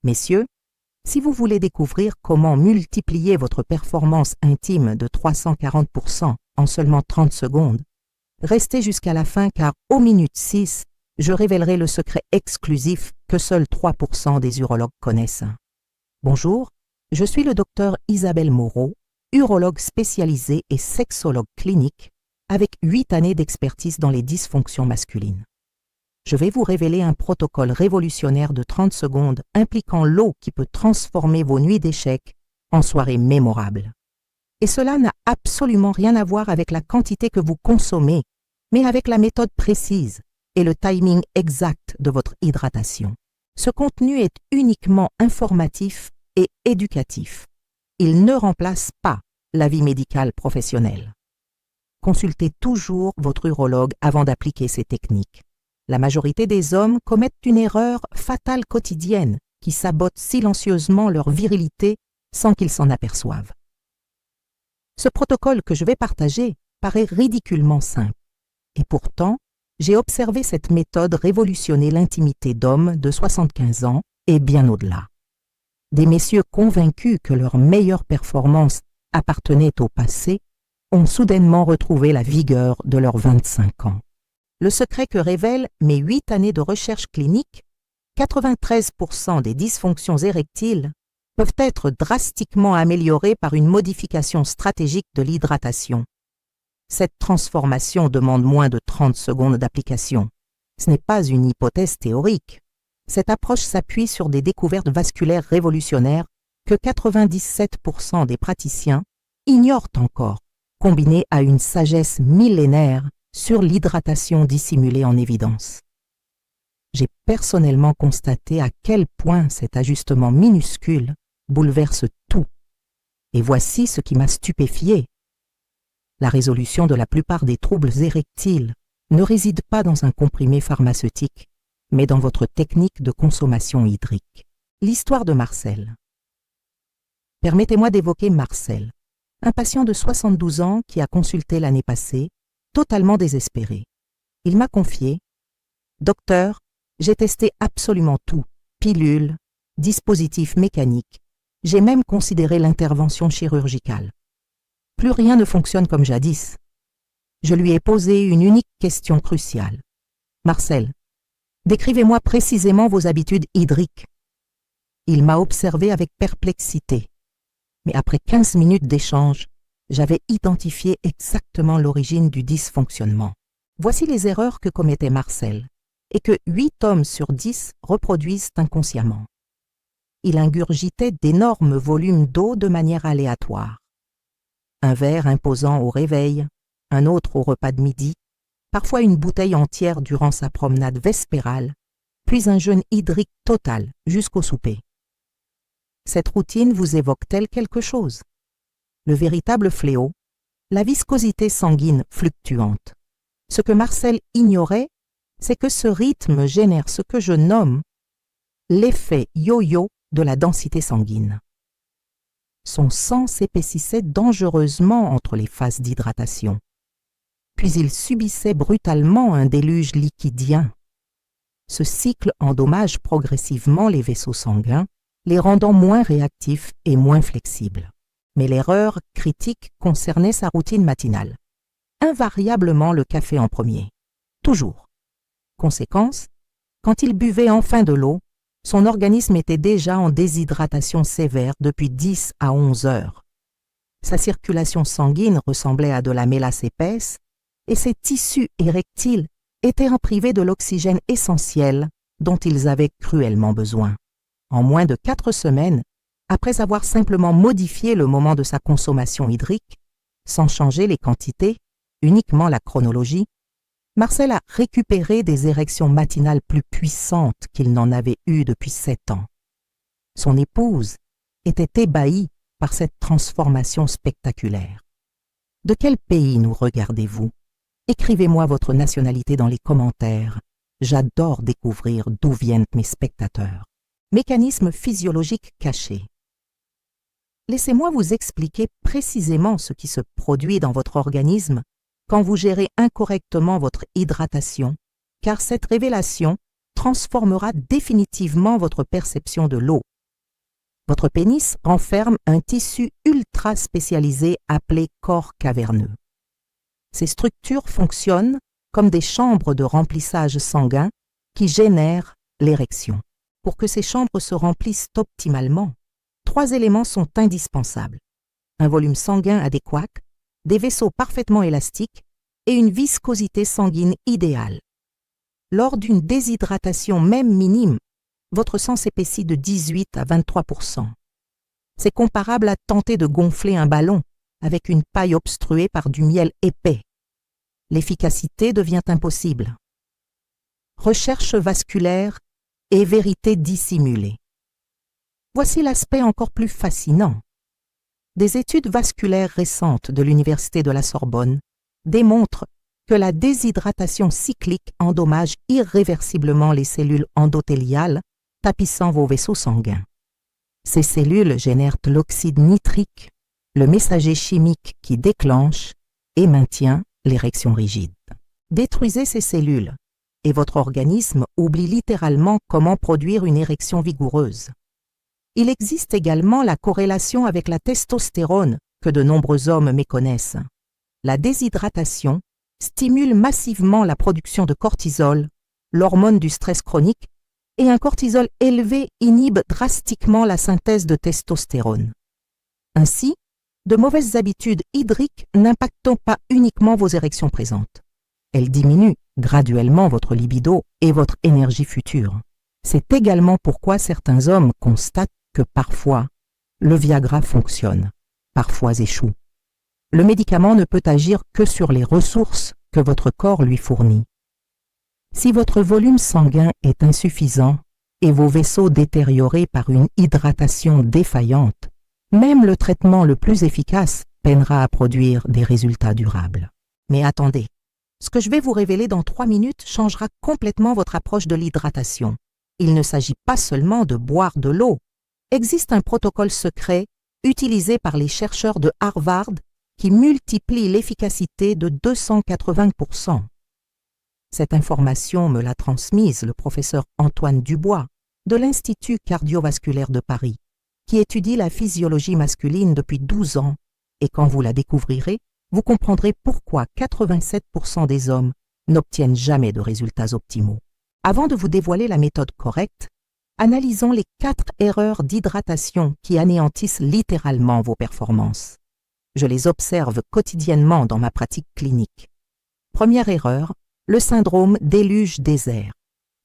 Messieurs, si vous voulez découvrir comment multiplier votre performance intime de 340% en seulement 30 secondes, restez jusqu'à la fin car au minute 6, je révélerai le secret exclusif que seuls 3% des urologues connaissent. Bonjour, je suis le docteur Isabelle Moreau, urologue spécialisée et sexologue clinique avec 8 années d'expertise dans les dysfonctions masculines. Je vais vous révéler un protocole révolutionnaire de 30 secondes impliquant l'eau qui peut transformer vos nuits d'échecs en soirées mémorables. Et cela n'a absolument rien à voir avec la quantité que vous consommez, mais avec la méthode précise et le timing exact de votre hydratation. Ce contenu est uniquement informatif et éducatif. Il ne remplace pas l'avis médical professionnel. Consultez toujours votre urologue avant d'appliquer ces techniques. La majorité des hommes commettent une erreur fatale quotidienne qui sabote silencieusement leur virilité sans qu'ils s'en aperçoivent. Ce protocole que je vais partager paraît ridiculement simple. Et pourtant, j'ai observé cette méthode révolutionner l'intimité d'hommes de 75 ans et bien au-delà. Des messieurs convaincus que leur meilleure performance appartenait au passé ont soudainement retrouvé la vigueur de leurs 25 ans. Le secret que révèlent mes 8 années de recherche clinique, 93% des dysfonctions érectiles peuvent être drastiquement améliorées par une modification stratégique de l'hydratation. Cette transformation demande moins de 30 secondes d'application. Ce n'est pas une hypothèse théorique. Cette approche s'appuie sur des découvertes vasculaires révolutionnaires que 97% des praticiens ignorent encore, combinées à une sagesse millénaire sur l'hydratation dissimulée en évidence. J'ai personnellement constaté à quel point cet ajustement minuscule bouleverse tout. Et voici ce qui m'a stupéfié. La résolution de la plupart des troubles érectiles ne réside pas dans un comprimé pharmaceutique, mais dans votre technique de consommation hydrique. L'histoire de Marcel. Permettez-moi d'évoquer Marcel, un patient de 72 ans qui a consulté l'année passée, totalement désespéré. Il m'a confié « Docteur, j'ai testé absolument tout, pilules, dispositifs mécaniques, j'ai même considéré l'intervention chirurgicale. Plus rien ne fonctionne comme jadis. » Je lui ai posé une unique question cruciale. « Marcel, décrivez-moi précisément vos habitudes hydriques. » Il m'a observé avec perplexité, mais après 15 minutes d'échange, j'avais identifié exactement l'origine du dysfonctionnement. Voici les erreurs que commettait Marcel et que 8 hommes sur 10 reproduisent inconsciemment. Il ingurgitait d'énormes volumes d'eau de manière aléatoire. Un verre imposant au réveil, un autre au repas de midi, parfois une bouteille entière durant sa promenade vespérale, puis un jeûne hydrique total jusqu'au souper. Cette routine vous évoque-t-elle quelque chose? Le véritable fléau, la viscosité sanguine fluctuante. Ce que Marcel ignorait, c'est que ce rythme génère ce que je nomme l'effet yo-yo de la densité sanguine. Son sang s'épaississait dangereusement entre les phases d'hydratation, puis il subissait brutalement un déluge liquidien. Ce cycle endommage progressivement les vaisseaux sanguins, les rendant moins réactifs et moins flexibles. Mais l'erreur critique concernait sa routine matinale. Invariablement le café en premier. Toujours. Conséquence, quand il buvait enfin de l'eau, son organisme était déjà en déshydratation sévère depuis 10 à 11 heures. Sa circulation sanguine ressemblait à de la mélasse épaisse et ses tissus érectiles étaient privés de l'oxygène essentiel dont ils avaient cruellement besoin. En moins de 4 semaines, après avoir simplement modifié le moment de sa consommation hydrique, sans changer les quantités, uniquement la chronologie, Marcel a récupéré des érections matinales plus puissantes qu'il n'en avait eues depuis 7 ans. Son épouse était ébahie par cette transformation spectaculaire. De quel pays nous regardez-vous? Écrivez-moi votre nationalité dans les commentaires. J'adore découvrir d'où viennent mes spectateurs. Mécanisme physiologique caché. Laissez-moi vous expliquer précisément ce qui se produit dans votre organisme quand vous gérez incorrectement votre hydratation, car cette révélation transformera définitivement votre perception de l'eau Votre pénis renferme un tissu ultra spécialisé appelé corps caverneux. Ces structures fonctionnent comme des chambres de remplissage sanguin qui génèrent l'érection. Pour que ces chambres se remplissent optimalement, 3 éléments sont indispensables: un volume sanguin adéquat, des vaisseaux parfaitement élastiques et une viscosité sanguine idéale. Lors d'une déshydratation même minime, votre sang s'épaissit de 18 à 23%. C'est comparable à tenter de gonfler un ballon avec une paille obstruée par du miel épais. L'efficacité devient impossible. Recherche vasculaire et vérité dissimulée. Voici l'aspect encore plus fascinant. Des études vasculaires récentes de l'Université de la Sorbonne démontrent que la déshydratation cyclique endommage irréversiblement les cellules endothéliales tapissant vos vaisseaux sanguins. Ces cellules génèrent l'oxyde nitrique, le messager chimique qui déclenche et maintient l'érection rigide. Détruisez ces cellules et votre organisme oublie littéralement comment produire une érection vigoureuse. Il existe également la corrélation avec la testostérone que de nombreux hommes méconnaissent. La déshydratation stimule massivement la production de cortisol, l'hormone du stress chronique, et un cortisol élevé inhibe drastiquement la synthèse de testostérone. Ainsi, de mauvaises habitudes hydriques n'impactent pas uniquement vos érections présentes. Elles diminuent graduellement votre libido et votre énergie future. C'est également pourquoi certains hommes constatent que parfois, le Viagra fonctionne, parfois échoue. Le médicament ne peut agir que sur les ressources que votre corps lui fournit. Si votre volume sanguin est insuffisant et vos vaisseaux détériorés par une hydratation défaillante, même le traitement le plus efficace peinera à produire des résultats durables. Mais attendez, ce que je vais vous révéler dans 3 minutes changera complètement votre approche de l'hydratation. Il ne s'agit pas seulement de boire de l'eau. Existe un protocole secret utilisé par les chercheurs de Harvard qui multiplie l'efficacité de 280%. Cette information me l'a transmise le professeur Antoine Dubois de l'Institut cardiovasculaire de Paris, qui étudie la physiologie masculine depuis 12 ans, et quand vous la découvrirez, vous comprendrez pourquoi 87% des hommes n'obtiennent jamais de résultats optimaux. Avant de vous dévoiler la méthode correcte, analysons les 4 erreurs d'hydratation qui anéantissent littéralement vos performances. Je les observe quotidiennement dans ma pratique clinique. Première erreur, le syndrome déluge désert.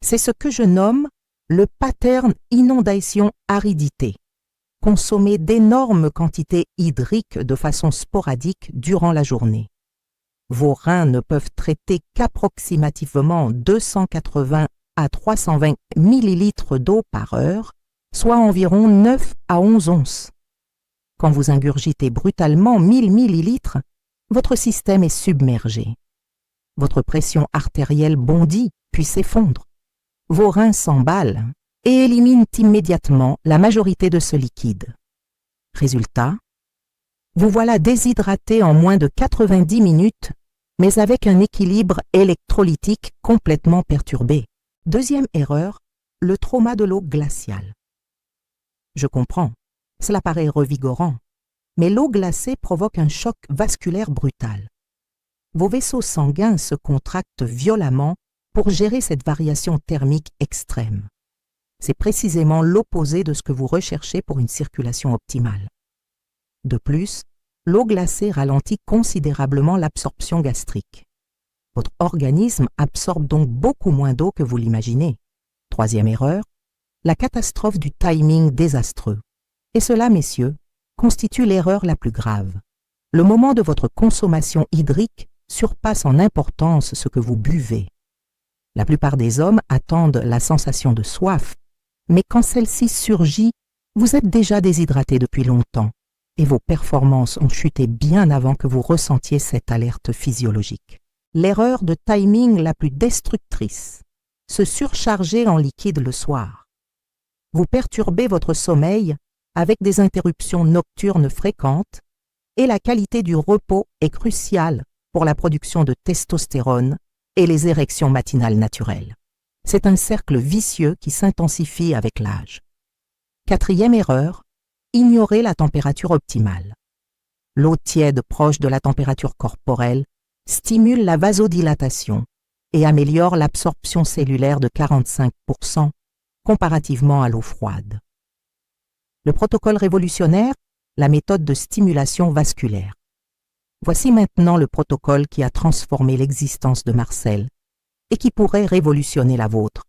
C'est ce que je nomme le pattern inondation-aridité. Consommer d'énormes quantités hydriques de façon sporadique durant la journée. Vos reins ne peuvent traiter qu'approximativement 280 à 320 millilitres d'eau par heure, soit environ 9 à 11 onces. Quand vous ingurgitez brutalement 1000 millilitres, votre système est submergé. Votre pression artérielle bondit puis s'effondre. Vos reins s'emballent et éliminent immédiatement la majorité de ce liquide. Résultat, vous voilà déshydraté en moins de 90 minutes, mais avec un équilibre électrolytique complètement perturbé. Deuxième erreur, le trauma de l'eau glaciale. Je comprends, cela paraît revigorant, mais l'eau glacée provoque un choc vasculaire brutal. Vos vaisseaux sanguins se contractent violemment pour gérer cette variation thermique extrême. C'est précisément l'opposé de ce que vous recherchez pour une circulation optimale. De plus, l'eau glacée ralentit considérablement l'absorption gastrique. Votre organisme absorbe donc beaucoup moins d'eau que vous l'imaginez. Troisième erreur, la catastrophe du timing désastreux. Et cela, messieurs, constitue l'erreur la plus grave. Le moment de votre consommation hydrique surpasse en importance ce que vous buvez. La plupart des hommes attendent la sensation de soif, mais quand celle-ci surgit, vous êtes déjà déshydraté depuis longtemps et vos performances ont chuté bien avant que vous ressentiez cette alerte physiologique. L'erreur de timing la plus destructrice, se surcharger en liquide le soir. Vous perturbez votre sommeil avec des interruptions nocturnes fréquentes et la qualité du repos est cruciale pour la production de testostérone et les érections matinales naturelles. C'est un cercle vicieux qui s'intensifie avec l'âge. Quatrième erreur, ignorez la température optimale. L'eau tiède proche de la température corporelle stimule la vasodilatation et améliore l'absorption cellulaire de 45% comparativement à l'eau froide. Le protocole révolutionnaire, la méthode de stimulation vasculaire. Voici maintenant le protocole qui a transformé l'existence de Marcel et qui pourrait révolutionner la vôtre.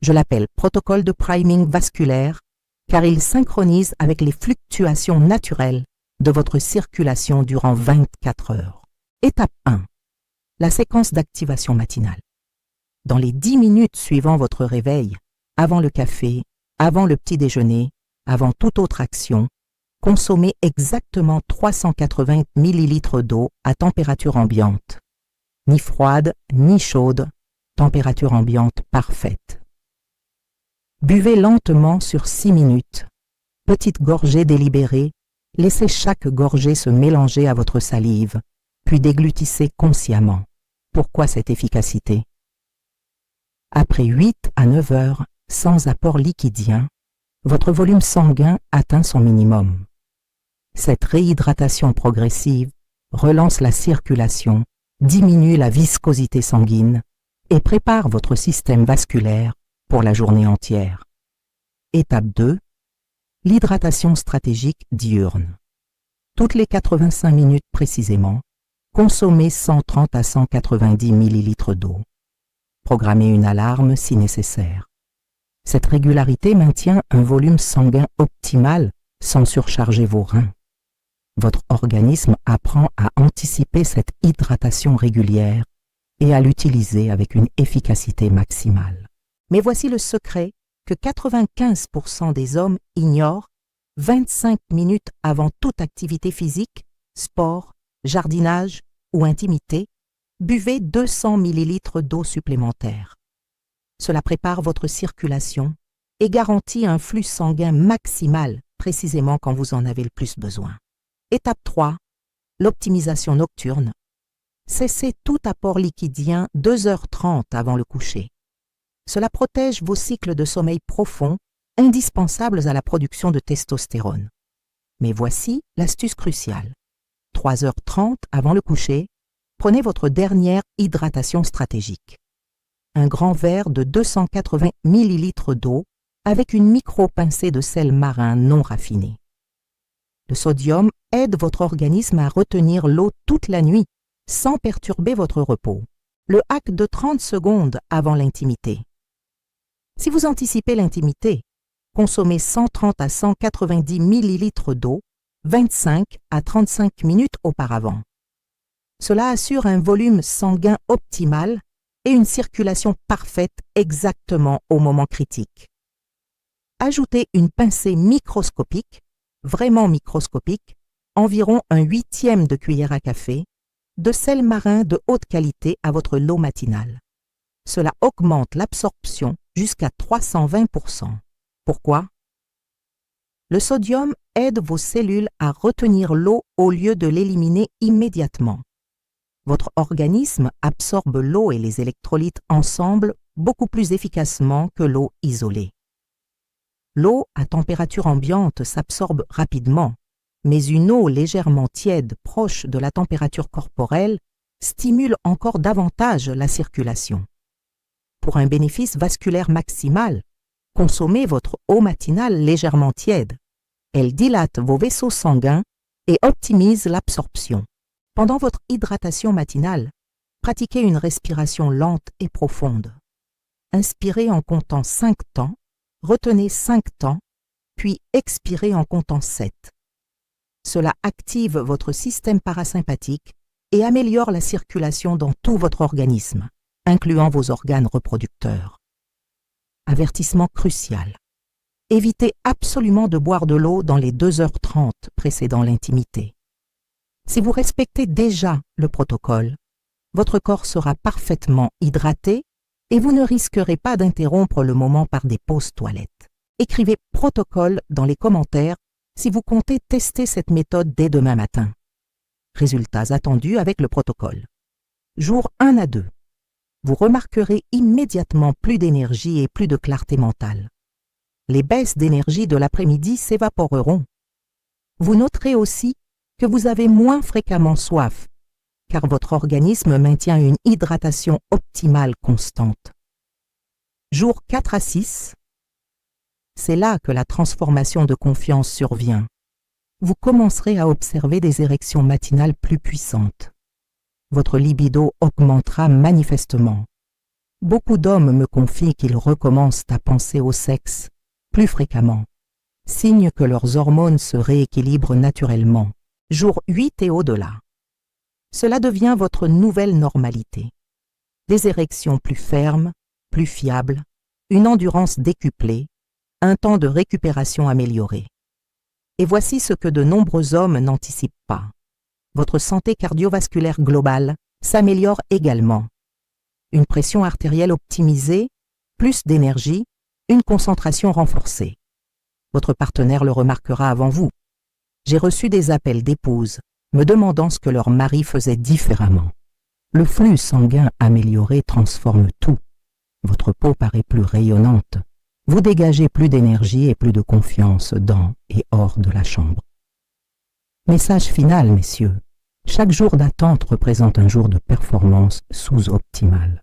Je l'appelle protocole de priming vasculaire car il synchronise avec les fluctuations naturelles de votre circulation durant 24 heures. Étape 1. La séquence d'activation matinale. Dans les 10 minutes suivant votre réveil, avant le café, avant le petit déjeuner, avant toute autre action, consommez exactement 380 ml d'eau à température ambiante. Ni froide, ni chaude, température ambiante parfaite. Buvez lentement sur 6 minutes. Petite gorgée délibérée, laissez chaque gorgée se mélanger à votre salive, puis déglutissez consciemment. Pourquoi cette efficacité? Après 8 à 9 heures, sans apport liquidien, votre volume sanguin atteint son minimum. Cette réhydratation progressive relance la circulation, diminue la viscosité sanguine et prépare votre système vasculaire pour la journée entière. Étape 2. L'hydratation stratégique diurne. Toutes les 85 minutes précisément, consommez 130 à 190 ml d'eau. Programmez une alarme si nécessaire. Cette régularité maintient un volume sanguin optimal sans surcharger vos reins. Votre organisme apprend à anticiper cette hydratation régulière et à l'utiliser avec une efficacité maximale. Mais voici le secret que 95% des hommes ignorent 25 minutes avant toute activité physique, sport, jardinage ou intimité, buvez 200 ml d'eau supplémentaire. Cela prépare votre circulation et garantit un flux sanguin maximal précisément quand vous en avez le plus besoin. Étape 3. L'optimisation nocturne. Cessez tout apport liquidien 2h30 avant le coucher. Cela protège vos cycles de sommeil profond, indispensables à la production de testostérone. Mais voici l'astuce cruciale. 3h30 avant le coucher, prenez votre dernière hydratation stratégique. Un grand verre de 280 ml d'eau avec une micro-pincée de sel marin non raffiné. Le sodium aide votre organisme à retenir l'eau toute la nuit sans perturber votre repos. Le hack de 30 secondes avant l'intimité. Si vous anticipez l'intimité, consommez 130 à 190 ml d'eau 25 à 35 minutes auparavant. Cela assure un volume sanguin optimal et une circulation parfaite exactement au moment critique. Ajoutez une pincée microscopique, vraiment microscopique, environ un 1/8 de cuillère à café, de sel marin de haute qualité à votre lot matinal. Cela augmente l'absorption jusqu'à 320%. Pourquoi? Le sodium aide vos cellules à retenir l'eau au lieu de l'éliminer immédiatement. Votre organisme absorbe l'eau et les électrolytes ensemble beaucoup plus efficacement que l'eau isolée. L'eau à température ambiante s'absorbe rapidement, mais une eau légèrement tiède proche de la température corporelle stimule encore davantage la circulation. Pour un bénéfice vasculaire maximal, consommez votre eau matinale légèrement tiède. Elle dilate vos vaisseaux sanguins et optimise l'absorption. Pendant votre hydratation matinale, pratiquez une respiration lente et profonde. Inspirez en comptant 5 temps, retenez 5 temps, puis expirez en comptant 7. Cela active votre système parasympathique et améliore la circulation dans tout votre organisme, incluant vos organes reproducteurs. Avertissement crucial. Évitez absolument de boire de l'eau dans les 2h30 précédant l'intimité. Si vous respectez déjà le protocole, votre corps sera parfaitement hydraté et vous ne risquerez pas d'interrompre le moment par des pauses toilettes. Écrivez « protocole » dans les commentaires si vous comptez tester cette méthode dès demain matin. Résultats attendus avec le protocole. Jour 1 à 2. Vous remarquerez immédiatement plus d'énergie et plus de clarté mentale. Les baisses d'énergie de l'après-midi s'évaporeront Vous noterez aussi que vous avez moins fréquemment soif, car votre organisme maintient une hydratation optimale constante. Jours 4 à 6, c'est là que la transformation de confiance survient. Vous commencerez à observer des érections matinales plus puissantes. Votre libido augmentera manifestement. Beaucoup d'hommes me confient qu'ils recommencent à penser au sexe plus fréquemment, signe que leurs hormones se rééquilibrent naturellement, jour 8 et au-delà. Cela devient votre nouvelle normalité. Des érections plus fermes, plus fiables, une endurance décuplée, un temps de récupération amélioré. Et voici ce que de nombreux hommes n'anticipent pas. Votre santé cardiovasculaire globale s'améliore également. Une pression artérielle optimisée, plus d'énergie, une concentration renforcée. Votre partenaire le remarquera avant vous. J'ai reçu des appels d'épouses me demandant ce que leur mari faisait différemment. Le flux sanguin amélioré transforme tout. Votre peau paraît plus rayonnante. Vous dégagez plus d'énergie et plus de confiance dans et hors de la chambre. Message final, messieurs. Chaque jour d'attente représente un jour de performance sous-optimale.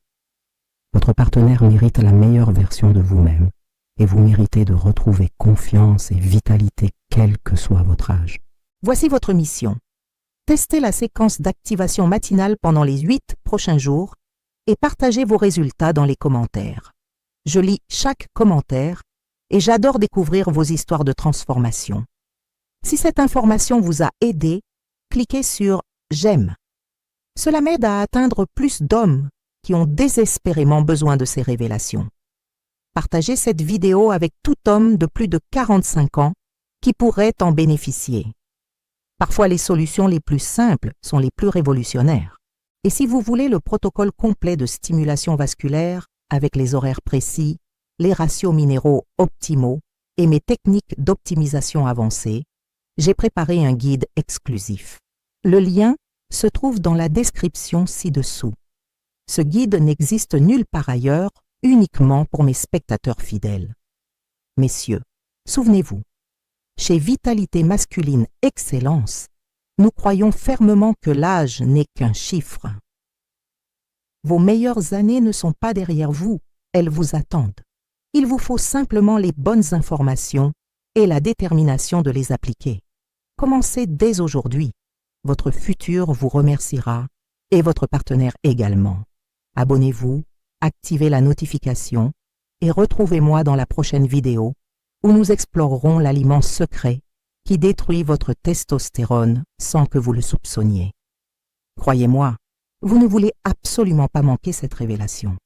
Votre partenaire mérite la meilleure version de vous-même et vous méritez de retrouver confiance et vitalité quel que soit votre âge. Voici votre mission. Testez la séquence d'activation matinale pendant les 8 prochains jours et partagez vos résultats dans les commentaires. Je lis chaque commentaire et j'adore découvrir vos histoires de transformation. Si cette information vous a aidé, cliquez sur « J'aime ». Cela m'aide à atteindre plus d'hommes qui ont désespérément besoin de ces révélations. Partagez cette vidéo avec tout homme de plus de 45 ans qui pourrait en bénéficier. Parfois, les solutions les plus simples sont les plus révolutionnaires. Et si vous voulez le protocole complet de stimulation vasculaire avec les horaires précis, les ratios minéraux optimaux et mes techniques d'optimisation avancées, j'ai préparé un guide exclusif. Le lien se trouve dans la description ci-dessous. Ce guide n'existe nulle part ailleurs, uniquement pour mes spectateurs fidèles. Messieurs, souvenez-vous, chez Vitalité Masculine Excellence, nous croyons fermement que l'âge n'est qu'un chiffre. Vos meilleures années ne sont pas derrière vous, elles vous attendent. Il vous faut simplement les bonnes informations et la détermination de les appliquer. Commencez dès aujourd'hui. Votre futur vous remerciera et votre partenaire également. Abonnez-vous, activez la notification et retrouvez-moi dans la prochaine vidéo où nous explorerons l'aliment secret qui détruit votre testostérone sans que vous le soupçonniez. Croyez-moi, vous ne voulez absolument pas manquer cette révélation.